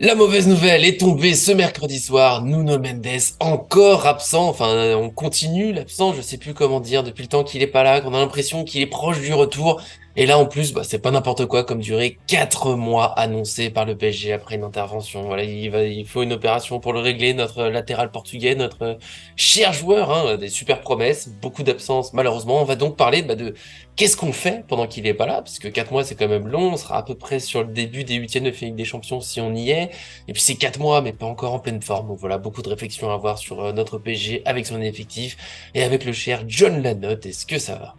La mauvaise nouvelle est tombée ce mercredi soir. Nuno Mendes, encore absent. Enfin, on continue l'absent. Je sais plus comment dire depuis le temps qu'il est pas là, qu'on a l'impression qu'il est proche du retour. Et là, en plus, c'est pas n'importe quoi comme durée. 4 mois annoncés par le PSG après une intervention. Voilà, il faut une opération pour le régler. Notre latéral portugais, notre cher joueur, hein, des super promesses, beaucoup d'absence. Malheureusement, on va donc parler de qu'est-ce qu'on fait pendant qu'il est pas là, parce que 4 mois c'est quand même long. On sera à peu près sur le début des huitièmes de finale des Champions si on y est. Et puis c'est 4 mois, mais pas encore en pleine forme. Donc voilà, beaucoup de réflexions à avoir sur notre PSG avec son effectif et avec le cher John Lanotte. Est-ce que ça va?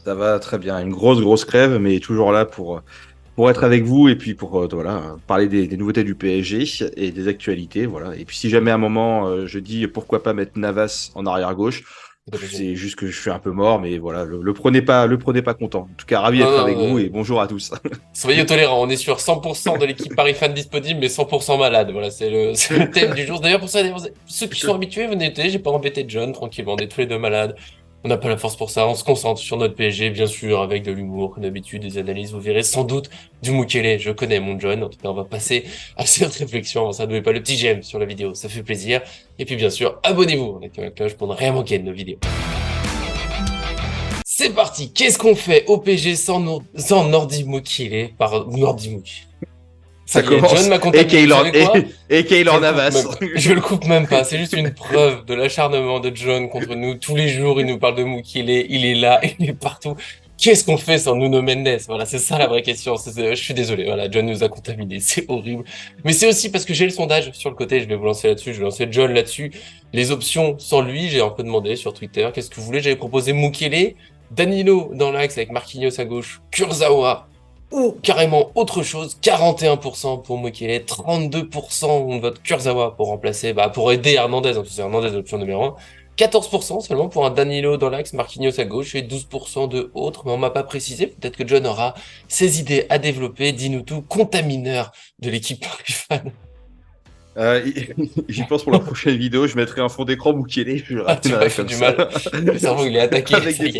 Ça va très bien. Une grosse crève, mais toujours là pour être avec vous et puis pour voilà, parler des nouveautés du PSG et des actualités. Voilà. Et puis si jamais à un moment je dis pourquoi pas mettre Navas en arrière gauche, C'est pas possible. c'est juste que je suis un peu mort, mais voilà, le prenez pas content. En tout cas, ravi Non, d'être non, avec vous et bonjour à tous. soyez tolérants. On est sur 100% de l'équipe Paris fan disponible, mais 100% malade. Voilà, c'est le thème du jour. D'ailleurs, pour ça, d'ailleurs, ceux qui sont habitués, venez noter, j'ai pas embêté John, tranquillement. On est tous les deux malades. On n'a pas la force pour ça. On se concentre sur notre PSG, bien sûr, avec de l'humour, comme d'habitude, des analyses. Vous verrez sans doute du Mukele. Je connais mon John. En tout cas, on va passer à cette réflexion. Avant ça, n'oubliez pas le petit j'aime sur la vidéo. Ça fait plaisir. Et puis, bien sûr, abonnez-vous avec la cloche pour ne rien manquer de nos vidéos. C'est parti. Qu'est-ce qu'on fait au PSG sans Nordi Mukele par Nordi Mukele? Ça Ça y est, John commence. m'a contaminé. Vous savez quoi? Et Je Keylor le coupe Navas. même pas. Je le coupe même pas. C'est juste une preuve de l'acharnement de John contre nous. Tous les jours, il nous parle de Mukele. Il est là, il est partout. Qu'est-ce qu'on fait sans Nuno Mendes? Voilà, c'est ça la vraie question. Je suis désolé. Voilà, John nous a contaminés. C'est horrible. Mais c'est aussi parce que j'ai le sondage sur le côté. Je vais vous lancer là-dessus. Je vais lancer John là-dessus. Les options sans lui, j'ai un peu demandé sur Twitter. Qu'est-ce que vous voulez? J'avais proposé Mukele, Danilo dans l'axe avec Marquinhos à gauche, Kurzawa ou carrément autre chose, 41% pour Mukele, 32% on vote Kurzawa pour remplacer, pour aider Hernandez, hein, c'est Hernandez l'option numéro 1, 14% seulement pour un Danilo dans l'axe, Marquinhos à gauche et 12% de autres, mais on m'a pas précisé, peut-être que John aura ses idées à développer, dis-nous tout, contamineur de l'équipe Paris Fan. Euh, J'y pense pour la prochaine vidéo, je mettrai un fond d'écran Mukele, je le Ah, tu m'as ramènerai fait comme du ça. mal, le cerveau il est attaqué, Avec ça des y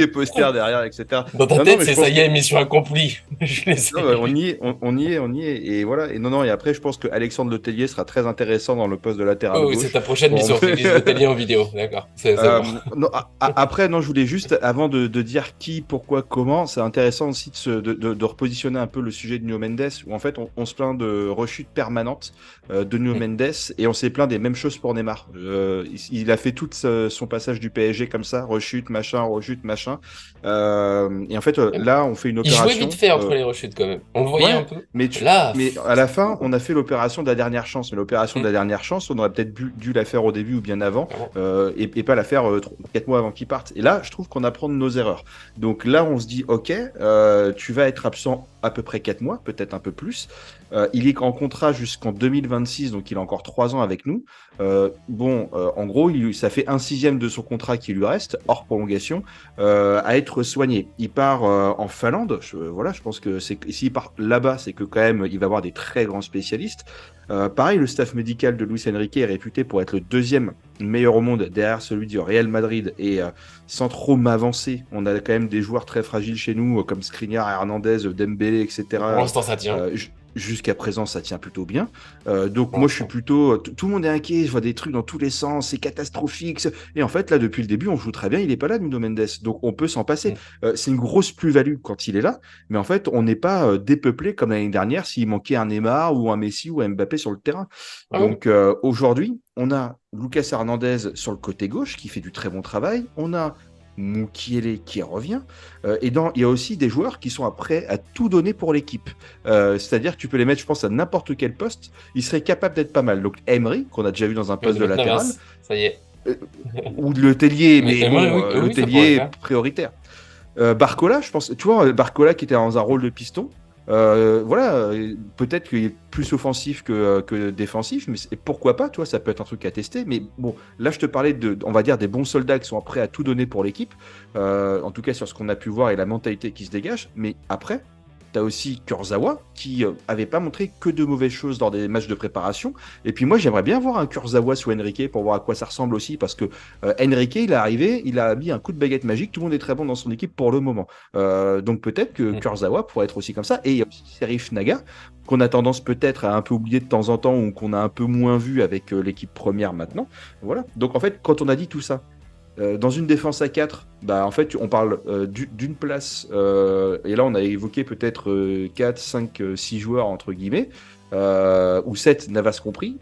est. posters, derrière, etc. Dans ta Non, tête, mais je c'est ça pense y que est, mission accomplie, je non, l'essaie. bah, on y est, et voilà. Et non, et après, je pense que Alexandre Letellier sera très intéressant dans le poste de latéral Oh oui, c'est gauche. ta prochaine Bon, mission, c'est Élise Letellier en vidéo, d'accord, c'est bon. non, après, non, je voulais juste, avant de dire qui, pourquoi, comment, c'est intéressant aussi de repositionner un peu le sujet de Nuno Mendes, où en fait, on se plaint de rechute permanente de Nuno Mendes, et on s'est plaint des mêmes choses pour Neymar. Il a fait tout son passage du PSG comme ça, rechute, machin, rechute, machin. Et en fait, là, on fait une Il jouait vite opération. fait entre les rechutes quand même. On le voyait un Ouais, peu. mais, Là, mais à la fin, on a fait l'opération de la dernière chance. Mais l'opération de la dernière chance, on aurait peut-être dû la faire au début ou bien avant, clairement. et pas la faire 4 mois avant qu'il parte. Et là, je trouve qu'on apprend de nos erreurs. Donc là, on se dit, ok, tu vas être absent à peu près 4 mois, peut-être un peu plus. Il est en contrat jusqu'en 2026, donc il a encore 3 ans avec nous. En gros, ça fait un sixième de son contrat qui lui reste, hors prolongation, à être soigné. Il part en Finlande. Voilà, je pense que s'il part là-bas, c'est que quand même il va avoir des très grands spécialistes. Pareil, le staff médical de Luis Enrique est réputé pour être le deuxième meilleur au monde derrière celui du Real Madrid. Et sans trop m'avancer, on a quand même des joueurs très fragiles chez nous, comme Skriniar, Hernandez, Dembélé, Pour etc. l'instant, ça tient. Jusqu'à présent, ça tient plutôt bien. Donc Pour moi, je suis l'instant. plutôt... Tout le monde est inquiet, je vois des trucs dans tous les sens, c'est catastrophique. Et en fait, là, depuis le début, on joue très bien, il n'est pas là, Nuno Mendes. Donc on peut s'en passer. Mm. C'est une grosse plus-value quand il est là, mais en fait, on n'est pas dépeuplé comme l'année dernière s'il manquait un Neymar ou un Messi ou un Mbappé sur le terrain. Ah oui. Donc aujourd'hui, on a Lucas Hernandez sur le côté gauche qui fait du très bon travail. On a Mukiele qui revient. Il y a aussi des joueurs qui sont prêts à tout donner pour l'équipe. C'est-à-dire que tu peux les mettre, je pense, à n'importe quel poste. Ils seraient capables d'être pas mal. Donc Emery, qu'on a déjà vu dans un Je vais poste de de mettre latéral, Navas. Ça y est. euh, ou de Le Tellier, Mais mais Emery, bon, oui, Le oui, ça pourrait le Tellier faire. prioritaire. Barcola, je pense, tu vois, Barcola qui était dans un rôle de piston. Voilà, peut-être qu'il est plus offensif que défensif, mais pourquoi pas, toi, ça peut être un truc à tester. Mais bon, là, je te parlais on va dire, des bons soldats qui sont prêts à tout donner pour l'équipe, en tout cas sur ce qu'on a pu voir et la mentalité qui se dégage. Mais après, tu as aussi Kurzawa qui avait pas montré que de mauvaises choses lors des matchs de préparation. Et puis moi, j'aimerais bien voir un Kurzawa sous Enrique pour voir à quoi ça ressemble aussi, parce que Enrique, il est arrivé, il a mis un coup de baguette magique, tout le monde est très bon dans son équipe pour le moment. Donc peut-être que Kurzawa pourrait être aussi comme ça. Et il y a aussi Serif Naga, qu'on a tendance peut-être à un peu oublier de temps en temps, ou qu'on a un peu moins vu avec l'équipe première maintenant. Voilà. Donc en fait, quand on a dit tout ça, dans une défense à 4, bah, en fait, on parle d'une place, et là on a évoqué peut-être 4, 5, 6 joueurs entre guillemets, ou 7, Navas compris,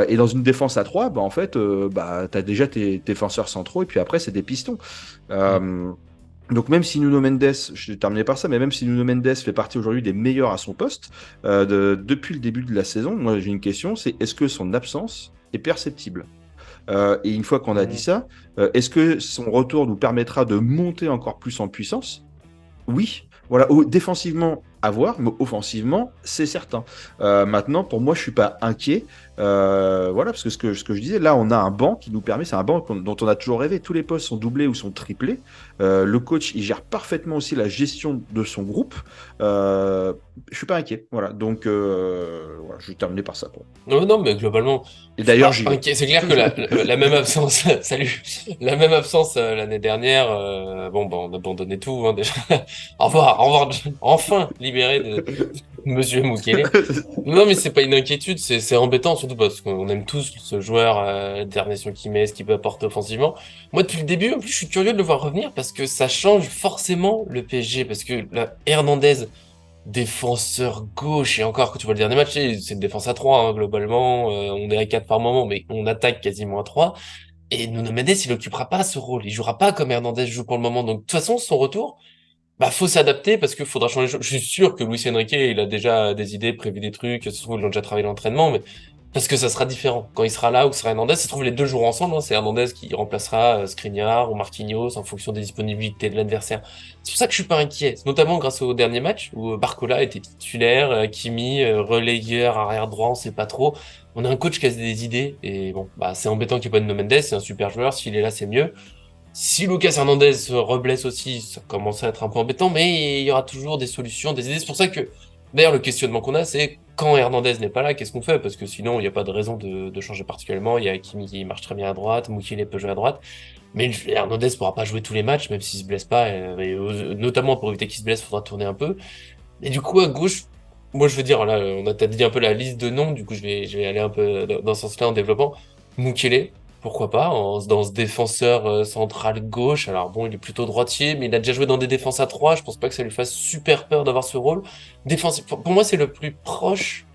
et dans une défense à 3, bah, en fait, bah, tu as déjà tes défenseurs centraux, et puis après c'est des pistons. Donc même si Nuno Mendes, je vais terminer par ça, mais même si Nuno Mendes fait partie aujourd'hui des meilleurs à son poste, depuis le début de la saison, moi j'ai une question, c'est est-ce que son absence est perceptible ? Et une fois qu'on a dit ça, est-ce que son retour nous permettra de monter encore plus en puissance ? Oui. Voilà, défensivement, à voir, mais offensivement, c'est certain. Maintenant, pour moi, je suis pas inquiet. Voilà, parce que ce que je disais, là, on a un banc qui nous permet, c'est un banc dont on a toujours rêvé. Tous les postes sont doublés ou sont triplés. Le coach, il gère parfaitement aussi la gestion de son groupe. Je suis pas inquiet. Voilà, donc voilà, je vais terminer par ça. Quoi. Non, non, mais globalement, Et je suis d'ailleurs, pas j'y vais. inquiet. C'est clair que la même absence, salut, la même absence l'année dernière, bon, bah, on abandonnait tout, hein, déjà. Au revoir, enfin libéré de Monsieur Mukele. Non, mais c'est pas une inquiétude, c'est embêtant, surtout parce qu'on aime tous ce joueur, Ederson Quimé, ce qu'il peut apporter offensivement. Moi, depuis le début, en plus, je suis curieux de le voir revenir parce que ça change forcément le PSG, parce que la Hernandez, défenseur gauche, et encore, quand tu vois le dernier match, c'est une défense à 3 hein, globalement, on est à 4 par moment, mais on attaque quasiment à 3. Et Nuno Mendes, il occupera pas ce rôle, il jouera pas comme Hernandez joue pour le moment, donc de toute façon, son retour, bah, faut s'adapter parce qu'il faudra changer les choses. Je suis sûr que Luis Enrique, il a déjà des idées, prévu des trucs, ça se trouve, ils l'ont déjà travaillé l'entraînement, mais parce que ça sera différent. Quand il sera là ou que sera Hernandez, ça se trouve, les deux joueront ensemble, hein. C'est Hernandez qui remplacera Skriniar ou Marquinhos en fonction des disponibilités de l'adversaire. C'est pour ça que je suis pas inquiet. C'est notamment grâce au dernier match où Barcola était titulaire, Kimi, relayeur, arrière droit, on sait pas trop. On a un coach qui a des idées et bon, bah, c'est embêtant qu'il n'y ait pas de Nuno Mendes, c'est un super joueur, s'il est là, c'est mieux. Si Lucas Hernandez se reblesse aussi, ça commence à être un peu embêtant, mais il y aura toujours des solutions, des idées. C'est pour ça que, d'ailleurs, le questionnement qu'on a, c'est quand Hernandez n'est pas là, qu'est-ce qu'on fait? Parce que sinon, il n'y a pas de raison de changer particulièrement. Il y a Kimi qui marche très bien à droite, Mukiele peut jouer à droite, mais Hernandez pourra pas jouer tous les matchs, même s'il se blesse pas, notamment pour éviter qu'il se blesse, il faudra tourner un peu. Et du coup, à gauche, moi, je veux dire, là, on a peut-être dit un peu la liste de noms, du coup, je vais aller un peu dans ce sens-là en développant. Mukiele, pourquoi pas, dans ce défenseur central gauche. Alors bon, il est plutôt droitier, mais il a déjà joué dans des défenses à 3. Je pense pas que ça lui fasse super peur d'avoir ce rôle. Défensif, pour moi, c'est le plus proche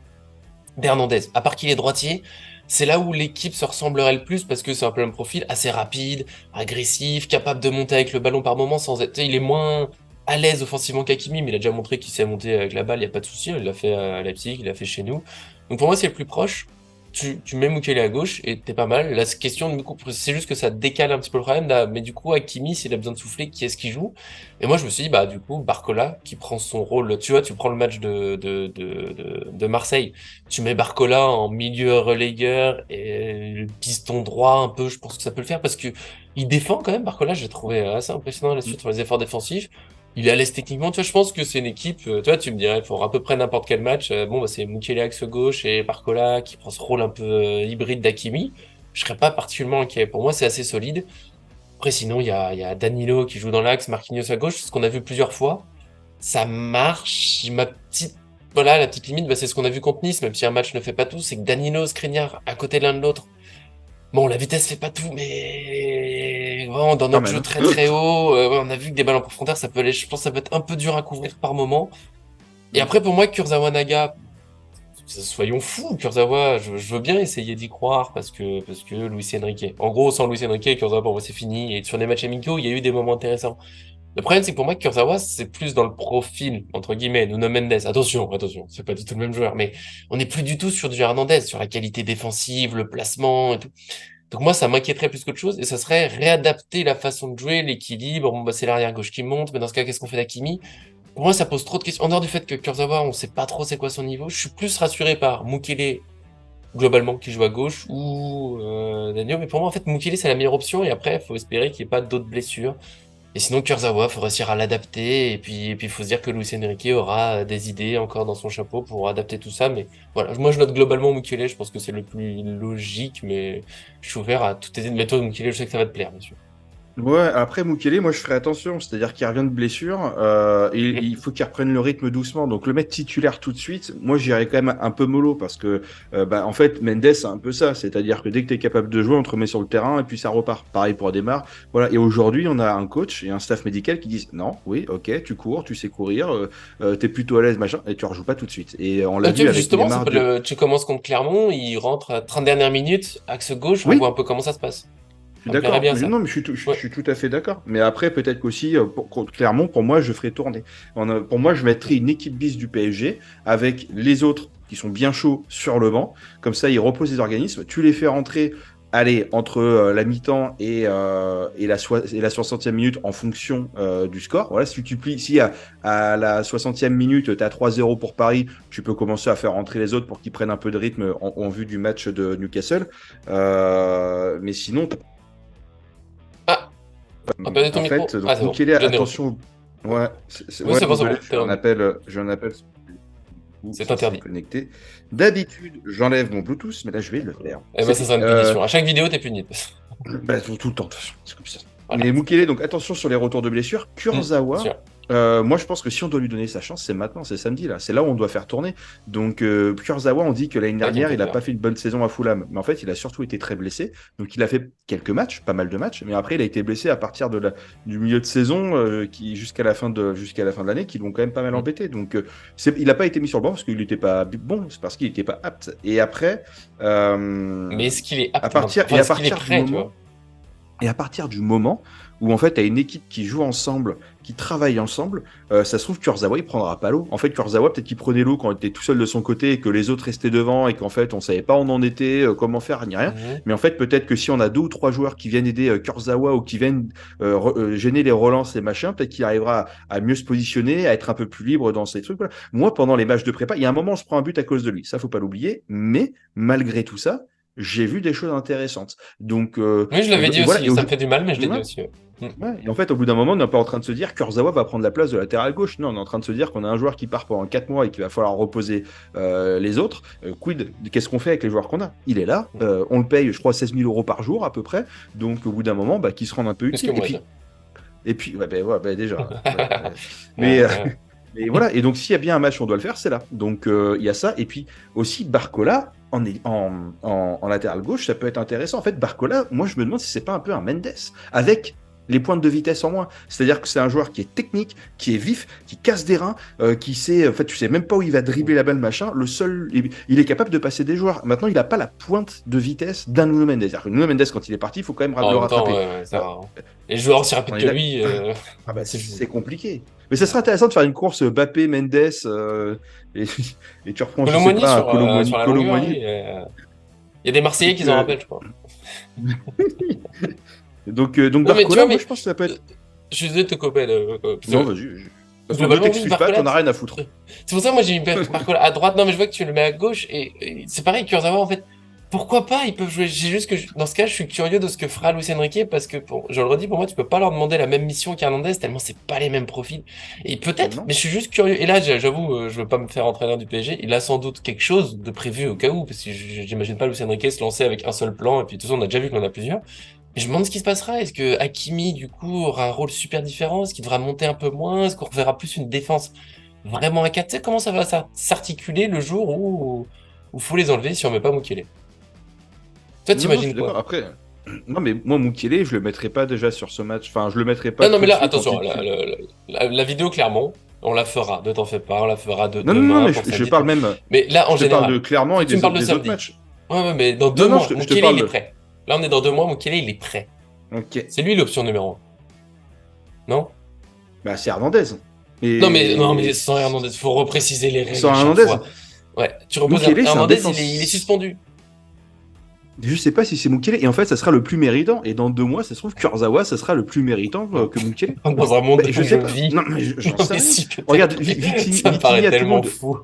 d'Hernandez. À part qu'il est droitier, c'est là où l'équipe se ressemblerait le plus parce que c'est un peu un profil assez rapide, agressif, capable de monter avec le ballon par moment sans être, tu sais, il est moins à l'aise offensivement qu'Hakimi, mais il a déjà montré qu'il sait monter avec la balle, il y a pas de souci. Il l'a fait à Leipzig, il l'a fait chez nous. Donc pour moi, c'est le plus proche. Tu mets Mukele à gauche et t'es pas mal. La question, du coup, c'est juste que ça décale un petit peu le problème. Là. Mais du coup, Hakimi, s'il a besoin de souffler, qui est-ce qui joue? Et moi, je me suis dit, bah, du coup, Barcola, qui prend son rôle. Tu vois, tu prends le match de Marseille. Tu mets Barcola en milieu relayeur et le piston droit un peu, je pense que ça peut le faire parce que il défend quand même. Barcola, j'ai trouvé assez impressionnant là-dessus sur les efforts défensifs. Il est à l'aise techniquement, tu vois, je pense que c'est une équipe, tu vois, tu me dirais, pour à peu près n'importe quel match, bon, bah, c'est Mukele axe gauche et Barcola qui prend ce rôle un peu hybride d'Hakimi. Je serais pas particulièrement inquiet. Pour moi, c'est assez solide. Après, sinon, il y a Danilo qui joue dans l'axe, Marquinhos à gauche, ce qu'on a vu plusieurs fois. Ça marche. Ma petite, voilà, la petite limite, bah, c'est ce qu'on a vu contre Nice, même si un match ne fait pas tout, c'est que Danilo, Skriniar, à côté l'un de l'autre. Bon, la vitesse fait pas tout, mais vraiment, dans Quand notre jeu même. très très haut, ouais, on a vu que des balles en profondeur, ça peut aller, je pense que ça peut être un peu dur à couvrir par moment. Et après, pour moi, Kurzawa Naga, soyons fous, Kurzawa, je veux bien essayer d'y croire parce que Luis Enrique. En gros, sans Luis Enrique, Kurzawa, pour moi, c'est fini. Et sur des matchs amicaux, il y a eu des moments intéressants. Le problème, c'est que pour moi, Kurzawa, c'est plus dans le profil, entre guillemets, Nuno Mendes. Attention, c'est pas du tout le même joueur, mais on n'est plus du tout sur du Hernandez, sur la qualité défensive, le placement et tout. Donc moi, ça m'inquiéterait plus qu'autre chose, et ça serait réadapter la façon de jouer, l'équilibre. Bon, bah, c'est l'arrière gauche qui monte, mais dans ce cas, qu'est-ce qu'on fait d'Hakimi? Pour moi, ça pose trop de questions. En dehors du fait que Kurzawa, on sait pas trop c'est quoi son niveau, je suis plus rassuré par Mukele, globalement, qui joue à gauche, ou Danilo. Mais pour moi, en fait, Mukele, c'est la meilleure option, et après, il faut espérer qu'il n'y ait pas d'autres blessures. Et sinon, Kurzawa, faut réussir à l'adapter. Et puis, il faut se dire que Luis Enrique aura des idées encore dans son chapeau pour adapter tout ça. Mais voilà, moi, je note globalement Mukiele. Je pense que c'est le plus logique, mais je suis ouvert à toutes tes idées. Mais toi, Mukiele, je sais que ça va te plaire, bien sûr. Ouais, après Mukele, moi je ferai attention, c'est-à-dire qu'il revient de blessure, et il faut qu'il reprenne le rythme doucement. Donc le mettre titulaire tout de suite, moi j'irais quand même un peu mollo parce que en fait Mendes c'est un peu ça, c'est-à-dire que dès que tu es capable de jouer, on te remet sur le terrain et puis ça repart. Pareil pour Demar. Voilà, et aujourd'hui on a un coach et un staff médical qui disent non, oui, ok, tu cours, tu sais courir, t'es plutôt à l'aise, machin, et tu rejoues pas tout de suite. Et on l'a Tu vu vois, avec justement, Neymar de... tu commences contre Clermont, il rentre à 30 dernières minutes, axe gauche, on voit Oui, un peu comment ça se passe. je suis Ça me plairait d'accord. bien, ça. Non, mais je Ouais. suis tout à fait d'accord. Mais après, peut-être qu'aussi, clairement, pour moi, je ferai tourner. Pour moi, je mettrai une équipe bis du PSG avec les autres qui sont bien chauds sur le banc. Comme ça, ils reposent les organismes. Tu les fais rentrer, allez, entre la mi-temps et la 60e minute en fonction du score. Voilà, si à la 60e minute, tu as 3-0 pour Paris, tu peux commencer à faire rentrer les autres pour qu'ils prennent un peu de rythme en vue du match de Newcastle. Mais sinon, Ah, on a perdu ton en micro. fait, Ah, donc c'est bon, Mukele, je l'ai reçu. attention. Ouais, Oui, ouais, c'est désolé, bon, t'es revenu. j'ai un appel C'est qui s'est interdit. connecté. D'habitude, j'enlève mon Bluetooth, mais là, je vais le faire. Eh ben, ça sera une punition. À chaque vidéo, t'es puni. Tout le temps, de toute façon, c'est comme ça. Voilà. Mais Mukele, donc attention sur les retours de blessure. Kurzawa, Sûr. moi je pense que si on doit lui donner sa chance, c'est maintenant, c'est samedi là, c'est là où on doit faire tourner. Donc Kurzawa, on dit que l'année Ouais, qui me dernière, fait il n'a peur. pas fait une bonne saison à Fulham, mais en fait, il a surtout été très blessé. Donc il a fait quelques matchs, pas mal de matchs, mais après il a été blessé à partir du milieu de saison qui jusqu'à la fin de l'année, qui l'ont quand même pas mal Mm. embêté. Donc il n'a pas été mis sur le banc parce qu'il n'était pas bon, c'est parce qu'il n'était pas apte. Et après, Mais est-ce qu'il est à apte maintenant? partir Enfin, et à est-ce qu'il est partir du prêt, tu moment vois? et à partir du moment où en fait tu as une équipe qui joue ensemble, qui travaille ensemble, ça se trouve Kurzawa il prendra pas l'eau. En fait Kurzawa peut-être qu'il prenait l'eau quand il était tout seul de son côté et que les autres restaient devant et qu'en fait on savait pas où on en était, comment faire ni rien. Mhm. Mais en fait peut-être que si on a deux ou trois joueurs qui viennent aider Kurzawa ou qui viennent gêner les relances et machin, peut-être qu'il arrivera à mieux se positionner, à être un peu plus libre dans ces trucs. Voilà. Moi pendant les matchs de prépa, il y a un moment on se prend un but à cause de lui, ça faut pas l'oublier. Mais malgré tout ça, j'ai vu des choses intéressantes. Donc Oui, je l'avais dit voilà. aussi. Ça me fait du mal, mais je l'ai dit Ouais. aussi. Ouais. Mm. Ouais. Et en fait, au bout d'un moment, on n'est pas en train de se dire que Kurzawa va prendre la place de latéral gauche. Non, on est en train de se dire qu'on a un joueur qui part pendant 4 mois et qu'il va falloir reposer les autres. Quid, qu'est-ce qu'on fait avec les joueurs qu'on a? Il est là, on le paye, je crois, 16 000 euros par jour à peu près. Donc, au bout d'un moment, qu'il se rende un peu Plus que utile. moi, déjà. Et puis déjà. Mais, Ouais. mais voilà, et donc s'il y a bien un match, on doit le faire, c'est là. Donc il y a ça. Et puis aussi, Barcola, en latéral gauche, ça peut être intéressant. En fait, Barcola, moi je me demande si c'est pas un peu un Mendes, avec les pointes de vitesse en moins. C'est-à-dire que c'est un joueur qui est technique, qui est vif, qui casse des reins, qui sait, en fait, tu sais même pas où il va dribbler la balle, machin. Il est capable de passer des joueurs. Maintenant, il n'a pas la pointe de vitesse d'un Nuno Mendes. C'est-à-dire que Nuno Mendes, quand il est parti, il faut quand même le En même temps, rattraper. ouais, ça Euh, va. Les joueurs aussi rapides on est que d'accord. lui, c'est C'est compliqué. Mais ça serait intéressant de faire une course Mbappé, Mendes, et, et tu reprends, je sais Colomoni pas, un sur la longueur. Colomboigny. Il y a des Marseillais Donc, qui s'en rappellent, je crois. donc Non, mais tu Barcola, vois, moi mais je pense que ça peut être. je suis désolé de te couper. Non, vas-y. De toute façon, ne Globalement, oui, t'excuse pas, Barcola. t'en as rien à foutre. C'est pour ça que moi j'ai mis Barcola à droite. Non, mais je vois que tu le mets à gauche et c'est pareil, Kurzawa en fait. Pourquoi pas? Ils peuvent jouer. J'ai juste que dans ce cas, je suis curieux de ce que fera Luis Enrique parce que je le redis, pour moi, tu peux pas leur demander la même mission qu'Hernandez tellement c'est pas les mêmes profils. Et peut-être, Non. mais je suis juste curieux. Et là, j'avoue, je veux pas me faire entraîneur du PSG. Il a sans doute quelque chose de prévu au cas où parce que j'imagine pas Luis Enrique se lancer avec un seul plan et puis de toute façon, on a déjà vu qu'on en a plusieurs. Et je me demande ce qui se passera. Est-ce que Hakimi, du coup, aura un rôle super différent? Est-ce qu'il devra monter un peu moins? Est-ce qu'on reverra plus une défense vraiment à 4? Tu sais comment ça va s'articuler le jour où faut les enlever si on met pas Mukele? Toi, Non, je t'imagines suis d'accord. quoi? Après, non, mais moi, Mukele, je le mettrais pas déjà sur ce match. Enfin, je le mettrais Non, pas non, tout mais de là, suite en attention, titulaire. la vidéo, clairement, on la fera, ne t'en fais pas, on la fera Non, non, non, demain mais pour je samedi. parle même. Mais là, en Je te parle de général, clairement toi, et tu me parles de des autres samedi. matchs. Ouais, ouais, mais dans Non, deux non, mois, je te Mukele, il parle est de. prêt. Là, on est dans 2 mois, Mukele, il est prêt. Ok. C'est lui l'option numéro 1. Non? Bah, c'est Hernandez. Non, mais Et sans Hernandez, faut repréciser les règles sans à chaque Hernandez, fois. Ouais, tu reposes Mukele, c'est un Hernandez, défense. il est suspendu. Je sais pas si c'est Mukele, et en fait, ça sera le plus méritant. Et dans 2 mois, ça se trouve, Kurzawa, ça sera le plus méritant que Mukele. Dans un monde Bah, je où je sais pas. vis. Non, mais j'en Non, sais mais rien. si, Regarde, peut-être. Ça me paraît Vitinha, tout le tellement monde. fou.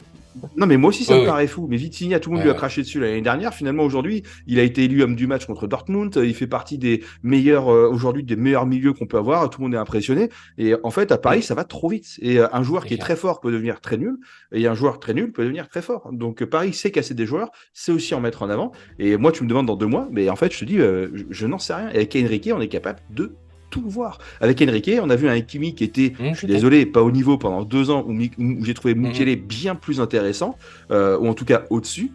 Non, mais moi aussi, ça Oui, me oui. paraît fou. Mais Vitinha, tout le monde Ouais, lui a ouais. craché dessus l'année dernière. Finalement, aujourd'hui, il a été élu homme du match contre Dortmund. Il fait partie des meilleurs, aujourd'hui, des meilleurs milieux qu'on peut avoir. Tout le monde est impressionné. Et en fait, à Paris, Mm, ça va trop vite. Et un joueur c'est qui est très clair. fort peut devenir très nul. Et un joueur très nul peut devenir très fort. Donc, Paris sait casser des joueurs, sait aussi en mettre en avant. Et moi, tu me demandes dans 2 mois. Mais en fait, je te dis, je n'en sais rien. Et avec Enrique, on est capable de tout voir. Avec Enrique, on a vu un Hakimi qui était, Mm, je suis tout à fait. désolé, pas au niveau pendant 2 ans où j'ai trouvé Mm, mm. Mukele bien plus intéressant ou en tout cas au-dessus.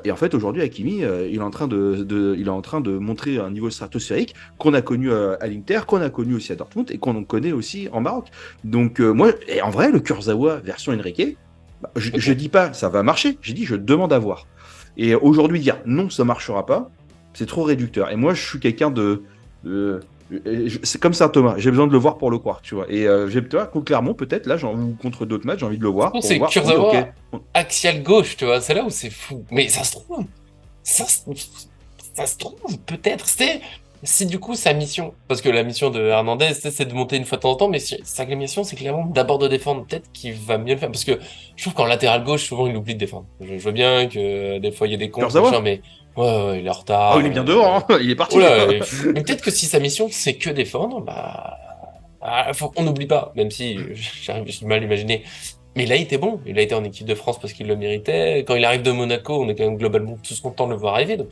Et en fait, aujourd'hui, Hakimi, il est en train il est en train de montrer un niveau stratosphérique qu'on a connu à l'Inter, qu'on a connu aussi à Dortmund et qu'on connaît aussi en Maroc. Donc, moi, et en vrai, le Kurzawa version Enrique, bah, je Ok. dis pas ça va marcher, j'ai dit je demande à voir. Et aujourd'hui, dire non, ça marchera pas, c'est trop réducteur. Et moi, je suis quelqu'un de c'est comme ça, Thomas. J'ai besoin de le voir pour le croire, tu vois. Et j'ai, tu vois, contre Clermont, peut-être, là, ou contre d'autres matchs, j'ai envie de le Je voir pense que pour c'est voir. Oui, ok. Kurzawa axial gauche, tu vois. C'est là où c'est fou. Mais ça se trouve. Ça, se- Ça se trouve, peut-être. Si du coup sa mission, parce que la mission de Hernandez, c'est de monter une fois de temps en temps, mais sa mission, c'est clairement d'abord de défendre. Peut-être qu'il va mieux le faire, parce que je trouve qu'en latéral gauche, souvent il oublie de défendre. Je vois bien que des fois il y a des contres, machin, Kurzawa? mais ouais, il est en Oh, retard. il est bien dehors, hein. Il est Oh parti. là, mais peut-être que si sa mission c'est que défendre, bah, faut qu'on n'oublie pas, même si j'ai du mal à imaginer. Mais là, il était bon. Il a été en équipe de France parce qu'il le méritait. Quand il arrive de Monaco, on est quand même globalement tous contents de le voir arriver. Donc,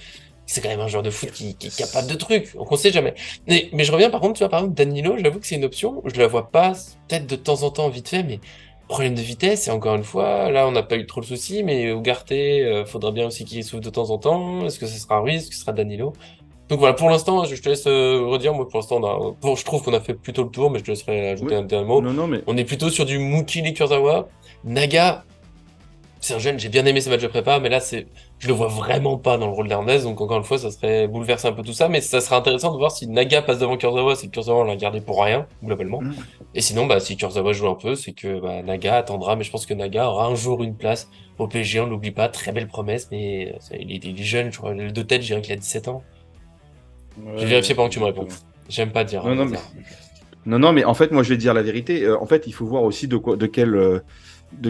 c'est quand même un joueur de foot qui est capable de trucs. Donc, on sait jamais. Mais je reviens par contre, tu vois, par exemple, Danilo, j'avoue que c'est une option. Je la vois pas, peut-être de temps en temps, vite fait, mais problème de vitesse. Et encore une fois, là, on n'a pas eu trop le souci, mais Ugarte, faudra bien aussi qu'il souffle de temps en temps. Est-ce que ce sera Ruiz? Est-ce que ce sera Danilo? Donc voilà, pour l'instant, je te laisse redire. Moi, pour l'instant, je trouve qu'on a fait plutôt le tour, mais je te laisserai ajouter Oui. un dernier mot. Non, non, mais On est plutôt sur du Mukili Kurzawa. Naga, c'est un jeune, j'ai bien aimé ses matchs de prépa, mais là, je le vois vraiment pas dans le rôle d'Ernest, donc encore une fois, ça serait bouleverser un peu tout ça, mais ça serait intéressant de voir si Naga passe devant Kurzawa, c'est que Kurzawa, on l'a gardé pour rien, globalement. Et sinon, bah, si Kurzawa joue un peu, c'est que bah, Naga attendra, mais je pense que Naga aura un jour une place au PSG, on l'oublie pas, très belle promesse, mais il est jeune, je crois, de tête, je dirais qu'il a 17 ans. J'ai ouais, vérifié ouais, pendant que tu me réponds. exactement. J'aime pas dire Non, non, mais hasard. non, non, mais en fait, moi, je vais te dire la vérité. En fait, il faut voir aussi de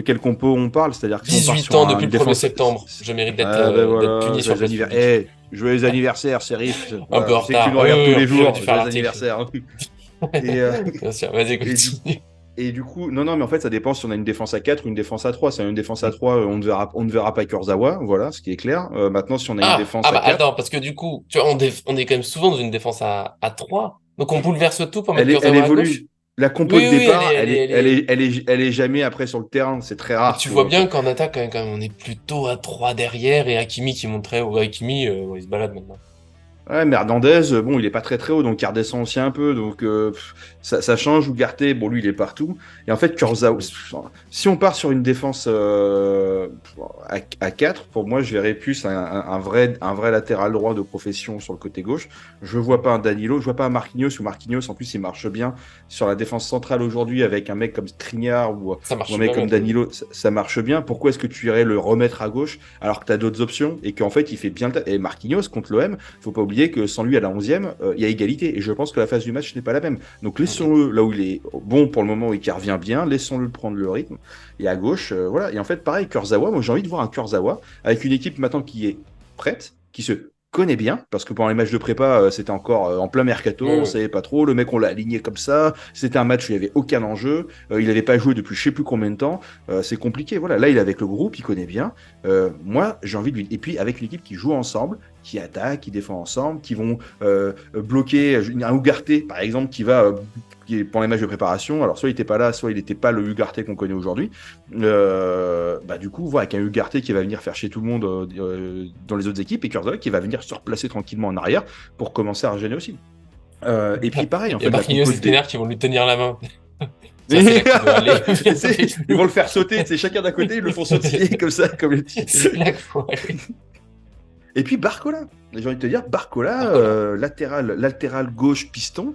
quel compo on parle. C'est-à-dire que si on part 18 sur ans depuis une le 1er défense, septembre. Je mérite ah ben d'être voilà, puni sur joyeux place anniversaire. publique. Joyeux anniversaire, Serif. Un peu Voilà, en je sais que tu retard. nous regardes tous Oui, les après j'aurais dû jours. faire Joyeux l'article. anniversaire. Et, euh, Bien sûr, vas-y, et du continue. Et du coup, non, non, mais en fait, ça dépend si on a une défense à 4 ou une défense à 3. Si on a une défense à Mm. 3, on ne verra pas Kurzawa, voilà, ce qui est clair. Maintenant, si on a une défense à Bah 4, attends, parce que du coup, tu vois, on est quand même souvent dans une défense à 3. Donc on bouleverse tout pour mettre elle Kurzawa à gauche. évolue. La compo Oui, de oui, départ, elle est jamais après sur le terrain. C'est très Mais rare, tu tu vois vois, quoi. bien qu'en attaque, quand même, on est plutôt à 3 derrière et Hakimi qui montrait. Ouais, Hakimi, ouais, il se balade maintenant. Ouais, mais Hernandez, bon, il est pas très très haut, donc il redescend aussi un peu. Donc ça change. Ugarte, bon, lui, il est partout. Et en fait, Oui, Kurzawa, oui. si on part sur une défense à 4, pour moi, je verrais plus un vrai latéral droit de profession sur le côté gauche. Je vois pas un Danilo, je vois pas un Marquinhos, ou Marquinhos, en plus, il marche bien sur la défense centrale aujourd'hui avec un mec comme Skriniar Ça ou un marche mec super bien, comme Danilo. Danilo, ça marche bien. Pourquoi est-ce que tu irais le remettre à gauche alors que tu as d'autres options et qu'en fait, il fait bien Et Marquinhos contre l'OM, faut pas oublier que sans lui à la 11e, il y a égalité. Et je pense que la phase du match n'est pas la même. Donc Ok. laissons-le là où il est bon pour le moment et qui revient bien, laissons-le prendre le rythme. Et à gauche, voilà. Et en fait, pareil, Kurzawa, moi j'ai envie de voir un Kurzawa avec une équipe maintenant qui est prête, qui se connaît bien, parce que pendant les matchs de prépa, c'était encore en plein mercato, Ouais, on ouais. savait pas trop, le mec on l'a aligné comme ça, c'était un match où il n'y avait aucun enjeu, il n'avait pas joué depuis je sais plus combien de temps, c'est compliqué, voilà, là il est avec le groupe, il connaît bien, moi j'ai envie de lui... Et puis avec l'équipe qui joue ensemble, qui attaque, qui défend ensemble, qui vont bloquer un Ugarte par exemple qui est pendant les matchs de préparation, alors soit il n'était pas là, soit il n'était pas le Ugarte qu'on connaît aujourd'hui, bah du coup, voilà, avec un Ugarte qui va venir faire chier tout le monde dans les autres équipes et Kurzawa qui va venir se replacer tranquillement en arrière pour commencer à régénérer aussi. Et puis pareil, en Il y a fait, la Marquinhos et compo Skriniar qui vont lui tenir la main. Tiens, c'est là que tu dois aller. Et Viens c'est- avec ils vont nous. le faire sauter, c'est chacun d'un côté, ils le font sautiller comme ça, comme le petit. C'est là qu'il faut aller. Et puis Barcola, j'ai envie de te dire, Barcola, Barcola. latéral gauche piston,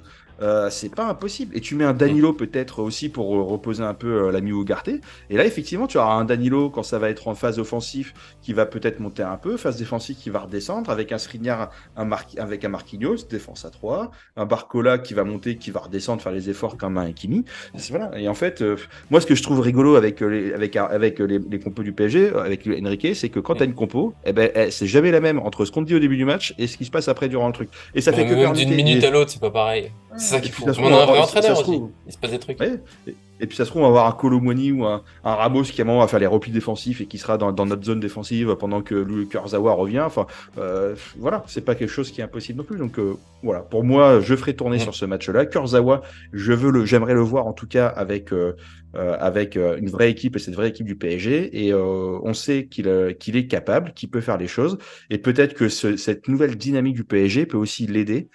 c'est pas impossible. Et tu mets un Danilo peut-être aussi pour reposer un peu l'ami Ugarte. Et là, effectivement, tu auras un Danilo quand ça va être en phase offensive qui va peut-être monter un peu, phase défensive qui va redescendre, avec un Skriniar, avec un Marquinhos, défense à 3, un Barcola qui va monter, qui va redescendre, faire les efforts comme un Hakimi. Voilà. Et en fait, moi, ce que je trouve rigolo avec les compos du PSG, avec Enrique, c'est que quand tu as une compo, eh ben, c'est jamais la même entre ce qu'on te dit au début du match et ce qui se passe après durant le truc. Et ça fait que Même d'une permuter. minute à l'autre, c'est pas pareil. C'est ça Et qu'il puis faut. ça se Mais trouve, on a un vrai ça entraîneur se aussi. trouve, Il se passe des trucs. ouais. Et puis ça se trouve, on va avoir un Colomwani ou un Ramos qui à un moment va faire les replis défensifs et qui sera dans notre zone défensive pendant que le Kurzawa revient. Enfin, voilà, c'est pas quelque chose qui est impossible non plus. Donc voilà, pour moi, je ferai tourner sur ce match-là. Kurzawa, j'aimerais le voir en tout cas avec une vraie équipe et cette vraie équipe du PSG. Et on sait qu'il est capable, qu'il peut faire les choses. Et peut-être que cette nouvelle dynamique du PSG peut aussi l'aider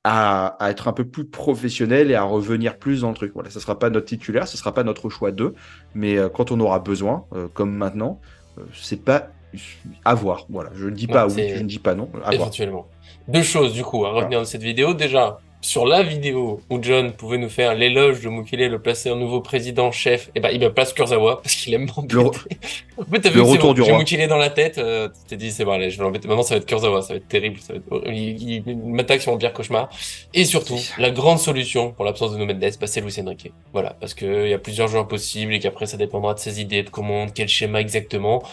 à être un peu plus professionnel et à revenir plus dans le truc. Voilà, ça sera pas notre titulaire, ce sera pas notre choix 2, mais quand on aura besoin, comme maintenant, c'est pas à voir. Voilà, je ne dis Non, pas oui, je c'est ne dis pas non, à voir. éventuellement. Deux choses, du coup, à Voilà. revenir de cette vidéo. Déjà, sur la vidéo où John pouvait nous faire l'éloge de Mukele, le placer en nouveau président-chef, et ben, il me place Kurzawa parce qu'il aime Le, m'embêter. En fait, t'as le vu, c'est retour bon. du J'ai roi. Mukele dans la tête. Tu t'es dit, c'est bon, allez, je vais l'embêter. Maintenant, ça va être Kurzawa. Ça va être terrible. Ça va être horrible. Il m'attaque sur mon pire cauchemar. Et surtout, la grande solution pour l'absence de No Mendes, bah, c'est Luis Enrique. Voilà. Parce qu'il y a plusieurs joueurs possibles et qu'après, ça dépendra de ses idées, de comment, de quel schéma exactement.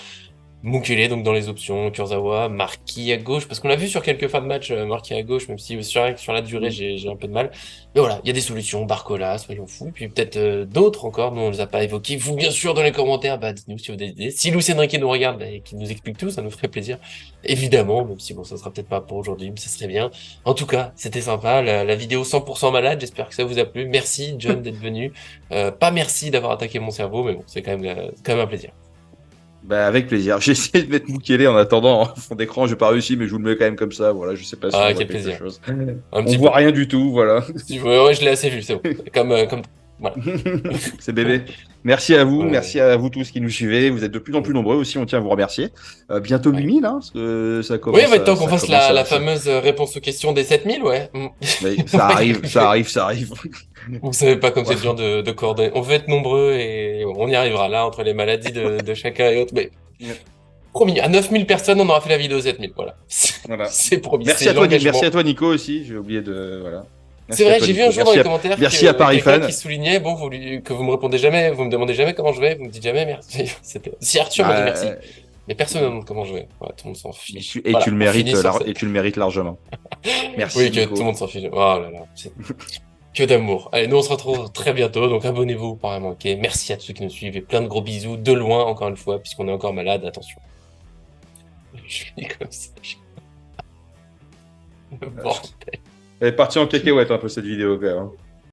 Mukele, donc dans les options, Kurzawa, Marquis à gauche, parce qu'on l'a vu sur quelques fins de match, Marquis à gauche, même si sur la durée, j'ai un peu de mal. Mais voilà, il y a des solutions, Barcola, soyons fous, et puis peut-être d'autres encore, nous on les a pas évoqués. Vous, bien sûr, dans les commentaires, bah, dites-nous si vous avez des idées. Si Luis Enrique nous regarde, bah, et qu'il nous explique tout, ça nous ferait plaisir. Évidemment, même si bon, ça sera peut-être pas pour aujourd'hui, mais ça serait bien. En tout cas, c'était sympa, la vidéo 100% malade, j'espère que ça vous a plu. Merci, John, d'être venu. Pas merci d'avoir attaqué mon cerveau, mais bon, c'est quand même un plaisir. Bah, avec plaisir. J'ai essayé de mettre Mukele en attendant en fond d'écran, j'ai pas réussi, mais je vous le mets quand même comme ça. Voilà, je sais pas si on Ah, voit quel quelque plaisir. chose. Un On petit voit peu. rien du tout, voilà. Ouais, ouais, je l'ai assez vu, c'est bon. Voilà. C'est bébé. Ouais, Merci à vous tous qui nous suivez. Vous êtes de plus en plus nombreux aussi, on tient à vous remercier. Bientôt ouais. 1000, hein, parce que Oui, il va être temps qu'on ça fasse commence la à. fameuse réponse aux questions des 7000, ouais. Mais On ça va y arrive, ça arriver. arrive, ça arrive. Vous savez pas comme c'est Ouais. dur de coordonner. On veut être nombreux et on y arrivera là, entre les maladies de chacun et autres. Mais promis, à 9000 personnes, on aura fait la vidéo 7000, voilà. Voilà. C'est promis, c'est Merci à l'engagement. toi, Nico aussi. J'ai oublié de. Voilà. C'est Merci à vrai, toi, j'ai vu un Nico. jour dans les commentaires Merci à que Paris quelqu'un qui Fan. soulignait, bon, que vous me répondez jamais, vous me demandez jamais comment je vais, vous me dites jamais merci. Si Arthur me dit merci, Bah, mais personne ne me demande comment je vais. Ouais, tout le monde s'en fiche. et tu Voilà, le on mérites, finit sur ce. et tu le mérites largement. Oui, Merci, que tout le Nico. monde s'en fiche. Oh là là, que d'amour. Allez, nous on se retrouve très bientôt, donc abonnez-vous pour rien manquer. Merci à tous ceux qui nous suivent et plein de gros bisous de loin encore une fois, puisqu'on est encore malade, attention. Je suis comme ça. Bon. Elle est partie en cacahuète un peu cette vidéo, quand même.